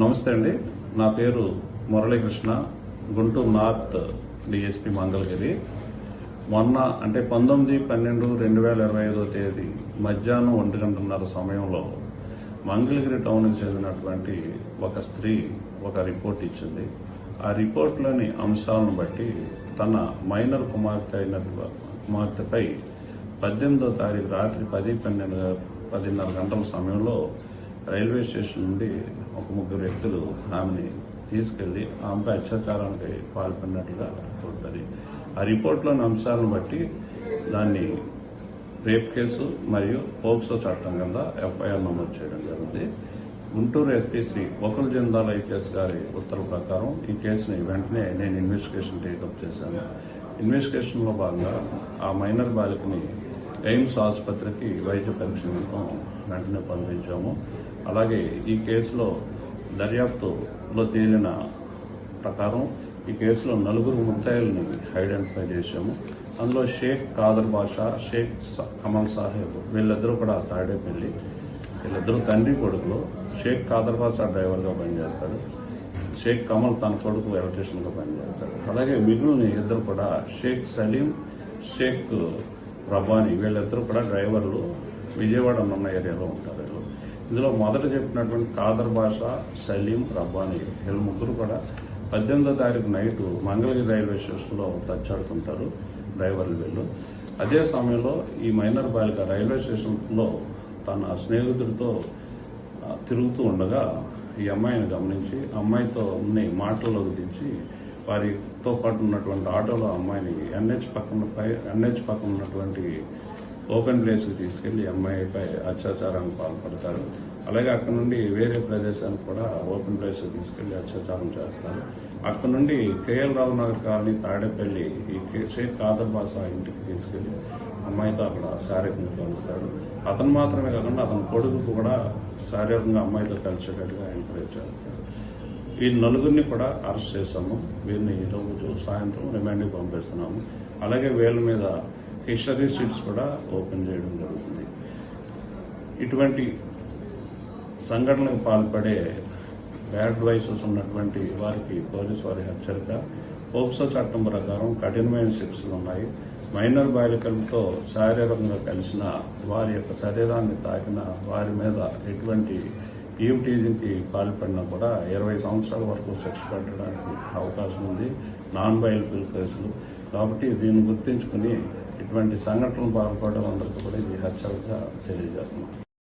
నమస్తే అండి. నా పేరు మురళీకృష్ణ, గుంటూరు నార్త్ డిఎస్పీ మంగళగిరి. మొన్న అంటే 19/12/2025 తేదీ మధ్యాహ్నం 1:30 సమయంలో మంగళగిరి టౌన్కి చెందినటువంటి ఒక స్త్రీ ఒక రిపోర్ట్ ఇచ్చింది. ఆ రిపోర్ట్లోని అంశాలను బట్టి తన మైనర్ కుమార్తెపై 18వ తారీఖు రాత్రి 10:30 గంటల సమయంలో రైల్వే స్టేషన్ నుండి ఒక ముగ్గురు వ్యక్తులు ఆమెని తీసుకెళ్లి ఆమెపై అత్యాచారానికి పాల్పడినట్లుగా రిపోర్ట్ అది. ఆ రిపోర్ట్లోని అంశాలను బట్టి దాన్ని రేప్ కేసు మరియు పోక్సో చట్టం కింద ఎఫ్ఐఆర్ నమోదు చేయడం జరిగింది. గుంటూరు ఎస్పీ శ్రీ వకుల్ జిందాల్ ఐపీఎస్ గారి ఉత్తర్వుల ప్రకారం ఈ కేసుని వెంటనే నేను ఇన్వెస్టిగేషన్ టేకప్ చేశాను. ఇన్వెస్టిగేషన్లో భాగంగా ఆ మైనర్ బాలికని ఎయిమ్స్ ఆసుపత్రికి వైద్య పరీక్ష నిమిత్తం వెంటనే పంపించాము. అలాగే ఈ కేసులో దర్యాప్తులో తేలిన ప్రకారం ఈ కేసులో 4 ముద్దాయిల్ని ఐడెంటిఫై చేశాము. అందులో షేక్ కాదర్ బాషా, షేక్ కమల్ సాహెబ్ వీళ్ళిద్దరూ కూడా తాడేపల్లి, వీళ్ళిద్దరూ తండ్రి కొడుకులు. షేక్ కాదర్ బాషా డ్రైవర్గా పనిచేస్తాడు, షేక్ కమల్ తన కొడుకు ఎలక్ట్రీషియన్గా పనిచేస్తాడు. అలాగే మిగిలిన ఇద్దరు కూడా షేక్ సలీం, షేక్ రబ్బానీ వీళ్ళిద్దరూ కూడా డ్రైవర్లు, విజయవాడ ఉన్న ఏరియాలో ఉంటారు. ఇందులో మొదట చెప్పినటువంటి కాదర్ బాషా, సలీం, రబ్బానీ వీళ్ళు ముగ్గురు కూడా 18వ తారీఖు నైట్ మంగళగిరి రైల్వే స్టేషన్లో తచ్చాడుతుంటారు డ్రైవర్లు వీళ్ళు. అదే సమయంలో ఈ మైనర్ బాలిక రైల్వే స్టేషన్లో తన స్నేహితుడితో తిరుగుతూ ఉండగా ఈ అమ్మాయిని గమనించి అమ్మాయితో ఉన్న మాటల్లోకి దించి వారితో పాటు ఉన్నటువంటి ఆటోలో అమ్మాయిని ఎన్హెచ్ పక్కన ఉన్నటువంటి ఓపెన్ ప్లేస్కి తీసుకెళ్లి అమ్మాయిపై అత్యాచారానికి పాల్పడతారు. అలాగే అక్కడ నుండి వేరే ప్రదేశానికి కూడా ఓపెన్ ప్లేస్కి తీసుకెళ్లి అత్యాచారం చేస్తారు. అక్కడ నుండి కేఎల్ రావు నగర్ కాలనీ తాడేపల్లి ఈ షేక్ కాదర్ బాషా ఇంటికి తీసుకెళ్లి అమ్మాయితో అక్కడ శారీరకంగా కలుస్తాడు. అతను మాత్రమే కాకుండా అతని కొడుకు కూడా శారీరకంగా అమ్మాయితో కలిసేటట్టుగా ఎంకరేజ్ చేస్తాడు. ఈ 4 కూడా అరెస్ట్ చేశాము. వీరిని ఈరోజు సాయంత్రం రిమాండ్కి పంపిస్తున్నాము. అలాగే వీళ్ళ మీద హిస్టరీ షీట్స్ కూడా ఓపెన్ చేయడం జరుగుతుంది. ఇటువంటి సంఘటనలకు పాల్పడే బ్యాడ్ వాయిసెస్ ఉన్నటువంటి వారికి పోలీసు వారి హెచ్చరిక. పోక్సో చట్టం ప్రకారం కఠినమైన శిక్షలు ఉన్నాయి. మైనర్ బాలికలతో శారీరకంగా కలిసిన వారి యొక్క శరీరాన్ని తాకిన వారి మీద ఎటువంటి ఈవ్టీజింగ్కి పాల్పడినా కూడా 20 సంవత్సరాల వరకు శిక్ష పెట్టడానికి అవకాశం ఉంది. నాన్ బెయిలబుల్ కేసులు కాబట్టి దీన్ని గుర్తించుకుని ఇటువంటి సంఘటనలు పాల్పడడం అందరికీ కూడా ఇది హెచ్చరికగా తెలియజేస్తున్నాం.